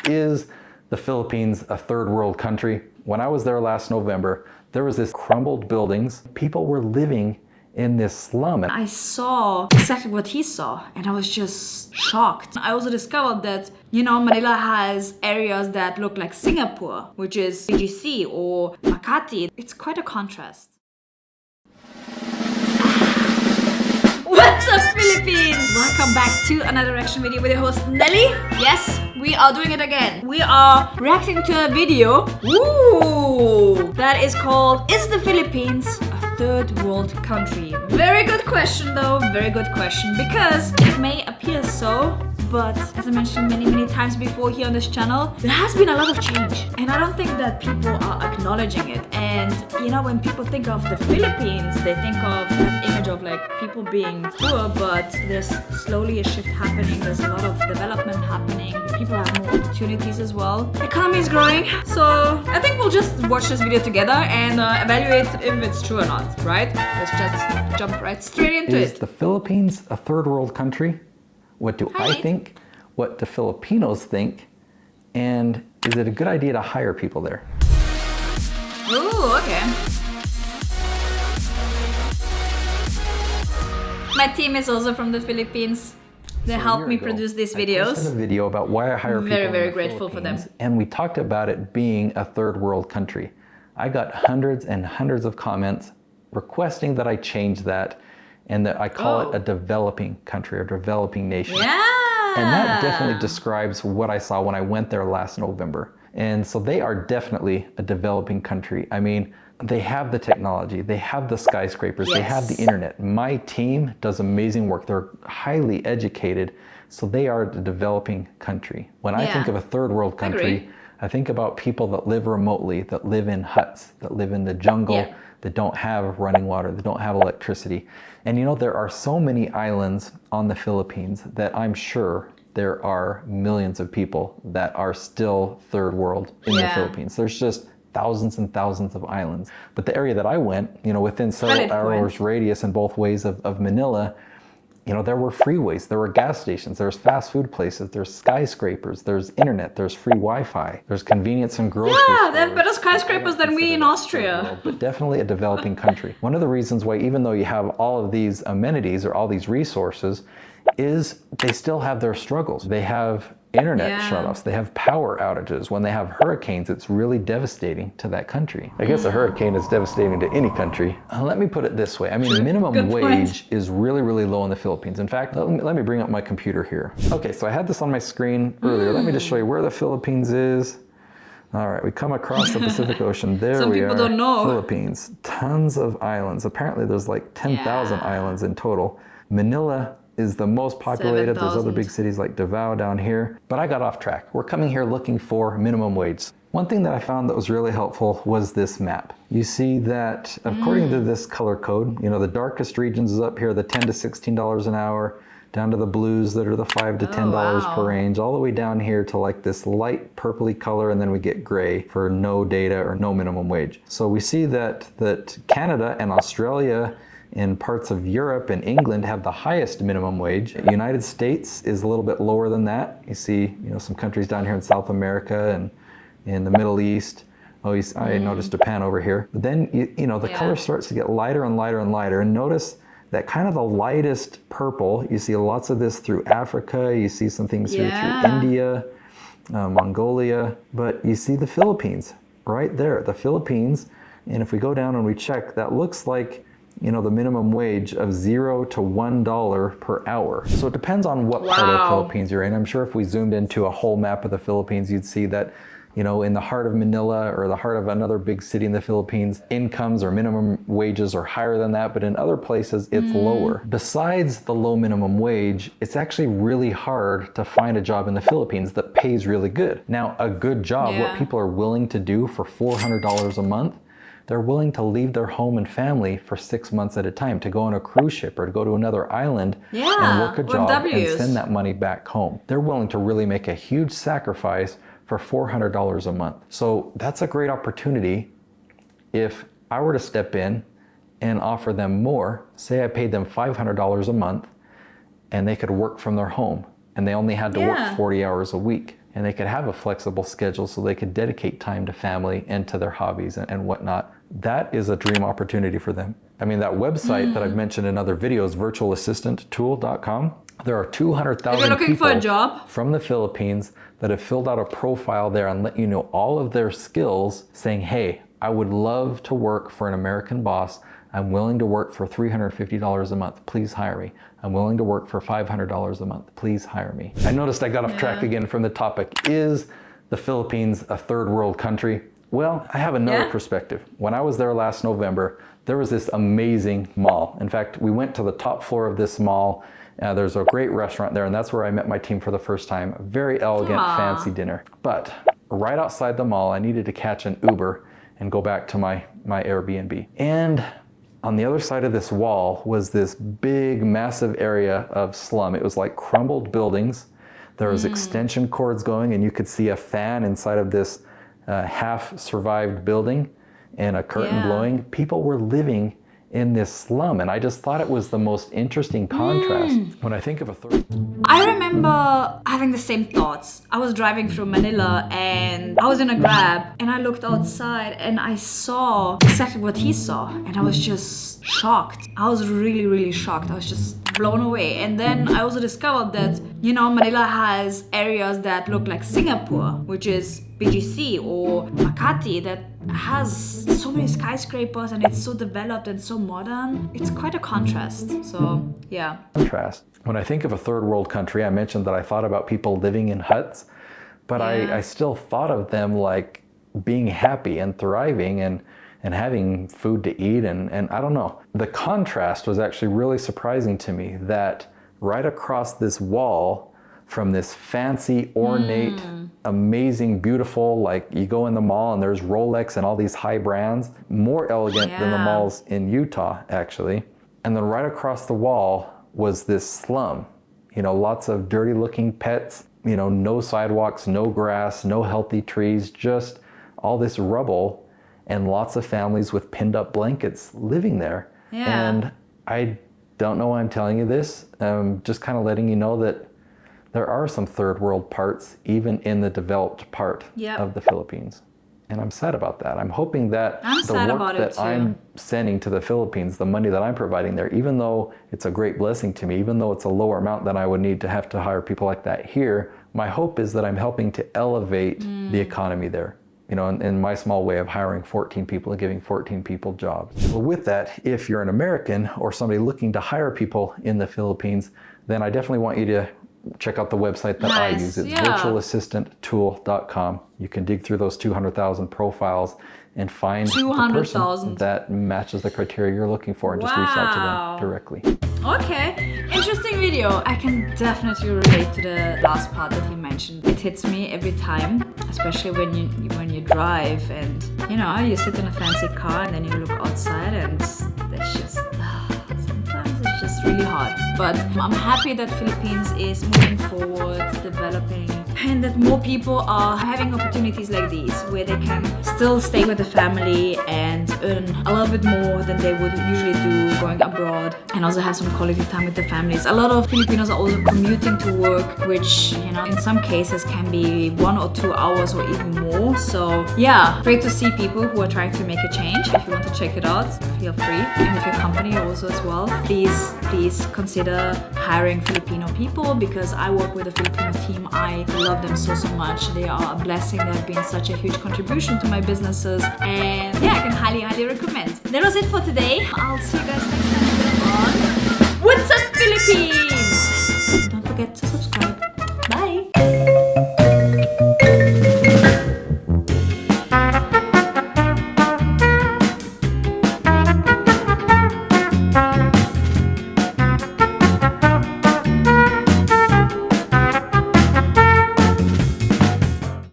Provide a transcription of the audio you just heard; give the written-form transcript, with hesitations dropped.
Is the Philippines a third world country? When I was there last November, there was this crumbled buildings. People were living in this slum. I saw exactly what he saw and I was just shocked. I also discovered that, Manila has areas that look like Singapore, which is BGC or Makati. It's quite a contrast. What's up, Philippines? Welcome back to another reaction video with your host Nelly. Yes, we are doing it again. We are reacting to a video that is called Is the Philippines a third world country? Very good question though, very good question, because it may appear so, but as I mentioned many times before here on this channel, there has been a lot of change and I don't think that people are acknowledging it. And when people think of the Philippines, they think of that image of like people being poor, but there's slowly a shift happening. There's a lot of development happening. People have more opportunities as well. The economy is growing. So I think we'll just watch this video together and evaluate if it's true or not, right? Let's just jump right straight into it. Is the Philippines a third world country? What do I think? What do Filipinos think? And is it a good idea to hire people there? Ooh, okay. My team is also from the Philippines. They helped me produce these videos. I posted a video about why I hire people in the Very grateful for them. And we talked about it being a third world country. I got hundreds and hundreds of comments requesting that I change that and that I call it a developing country or developing nation. Yeah. And that definitely describes what I saw when I went there last November. And so they are definitely a developing country. I mean, they have the technology, they have the skyscrapers, they have the internet. My team does amazing work. They're highly educated, so they are a developing country. When I think of a third world country, I think about people that live remotely, that live in huts, that live in the jungle, that don't have running water, that don't have electricity. And there are so many islands on the Philippines that I'm sure there are millions of people that are still third world in the Philippines. There's just thousands and thousands of islands. But the area that I went, within several hours radius in both ways of Manila, there were freeways, there were gas stations, there's fast food places, there's skyscrapers, there's internet, there's free Wi-Fi, there's convenience and grocery stores. They have better skyscrapers than we in Austria. But definitely a developing country. One of the reasons why, even though you have all of these amenities or all these resources, is they still have their struggles. They have internet shutoffs, they have power outages. When they have hurricanes, it's really devastating to that country. I guess a hurricane is devastating to any country. Let me put it this way. I mean, minimum wage is really low in the Philippines. In fact, let me bring up my computer here. Okay, so I had this on my screen earlier. Let me just show you where the Philippines is. All right, we come across the Pacific Ocean. There Some we people are. don't know. Philippines, tons of islands. Apparently there's like 10,000 islands in total. Manila is the most populated. There's other big cities like Davao down here. But I got off track. We're coming here looking for minimum wage. One thing that I found that was really helpful was this map. You see that according to this color code, the darkest regions is up here, the $10 to $16 an hour, down to the blues that are the $5 to $10 per range, all the way down here to like this light purpley color, and then we get gray for no data or no minimum wage. So we see that Canada and Australia in parts of Europe and England have the highest minimum wage. The United States is a little bit lower than that. You see, some countries down here in South America and in the Middle East. I noticed Japan over here. But then, the color starts to get lighter and lighter and lighter. And notice that kind of the lightest purple, you see lots of this through Africa. You see some things here through India, Mongolia. But you see the Philippines right there, the Philippines. And if we go down and we check, that looks like the minimum wage of $0 to $1 per hour. So it depends on what part of the Philippines you're in. I'm sure if we zoomed into a whole map of the Philippines, you'd see that, in the heart of Manila or the heart of another big city in the Philippines, incomes or minimum wages are higher than that, but in other places it's lower. Besides the low minimum wage, it's actually really hard to find a job in the Philippines that pays really good. Now, a good job, what people are willing to do for $400 a month, they're willing to leave their home and family for 6 months at a time to go on a cruise ship or to go to another island and work a job and send that money back home. They're willing to really make a huge sacrifice for $400 a month. So that's a great opportunity if I were to step in and offer them more. Say I paid them $500 a month and they could work from their home and they only had to work 40 hours a week. and they could have a flexible schedule so they could dedicate time to family and to their hobbies and whatnot. That is a dream opportunity for them. I mean, that website that I've mentioned in other videos, virtualassistanttool.com, there are 200,000 people from the Philippines that have filled out a profile there and let you know all of their skills, saying, hey, I would love to work for an American boss. I'm willing to work for $350 a month. Please hire me. I'm willing to work for $500 a month. Please hire me. I noticed I got off track again from the topic. Is the Philippines a third world country? Well, I have another perspective. When I was there last November, there was this amazing mall. In fact, we went to the top floor of this mall. There's a great restaurant there, and that's where I met my team for the first time. A very elegant, fancy dinner. But right outside the mall, I needed to catch an Uber and go back to my Airbnb. And on the other side of this wall was this big, massive area of slum. It was like crumbled buildings. There was extension cords going, and you could see a fan inside of this half-survived building and a curtain blowing. People were living in this slum, and I just thought it was the most interesting contrast. When I think of a third... I remember having the same thoughts. I was driving through Manila and I was in a Grab and I looked outside and I saw exactly what he saw, and I was just shocked. I was really, really shocked. I was just blown away. And then I also discovered that, you know, Manila has areas that look like Singapore, which is BGC, or Makati, that has so many skyscrapers and it's so developed and so modern. It's quite a contrast. So yeah. Contrast. When I think of a third world country, I mentioned that I thought about people living in huts, but I still thought of them like being happy and thriving and having food to eat, and I don't know. The contrast was actually really surprising to me, that right across this wall from this fancy, ornate, amazing, beautiful, like you go in the mall and there's Rolex and all these high brands, more elegant than the malls in Utah, actually. And then right across the wall was this slum, you know, lots of dirty looking pets, you know, no sidewalks, no grass, no healthy trees, just all this rubble and lots of families with pinned up blankets living there. And I don't know why I'm telling you this, just kind of letting you know that there are some third world parts even in the developed part of the Philippines. And I'm sad about that. I'm hoping that the work that I'm sending to the Philippines, the money that I'm providing there, even though it's a great blessing to me, even though it's a lower amount than I would need to have to hire people like that here, my hope is that I'm helping to elevate the economy there. You know, in my small way of hiring 14 people and giving 14 people jobs. Well, with that, if you're an American or somebody looking to hire people in the Philippines, then I definitely want you to check out the website that I use. It's virtualassistanttool.com. You can dig through those 200,000 profiles and find the person that matches the criteria you're looking for, and just reach out to them directly. Okay, interesting video. I can definitely relate to the last part that he mentioned. It hits me every time, especially when you drive and, you know, you sit in a fancy car and then you look outside and it's just sometimes it's just really hard. But I'm happy that Philippines is moving forward, developing, and that more people are having opportunities like these where they can still stay with the family and earn a little bit more than they would usually do going abroad, and also have some quality time with the families. A lot of Filipinos are also commuting to work, which, you know, in some cases can be 1 or 2 hours or even more. So yeah, great to see people who are trying to make a change. If you want to check it out, feel free. And if your company also as well, please consider hiring Filipino people, because I work with a Filipino team. I love them so much. They are a blessing. They have been such a huge contribution to my businesses, and yeah, I can highly recommend. That was it for today. I'll see you guys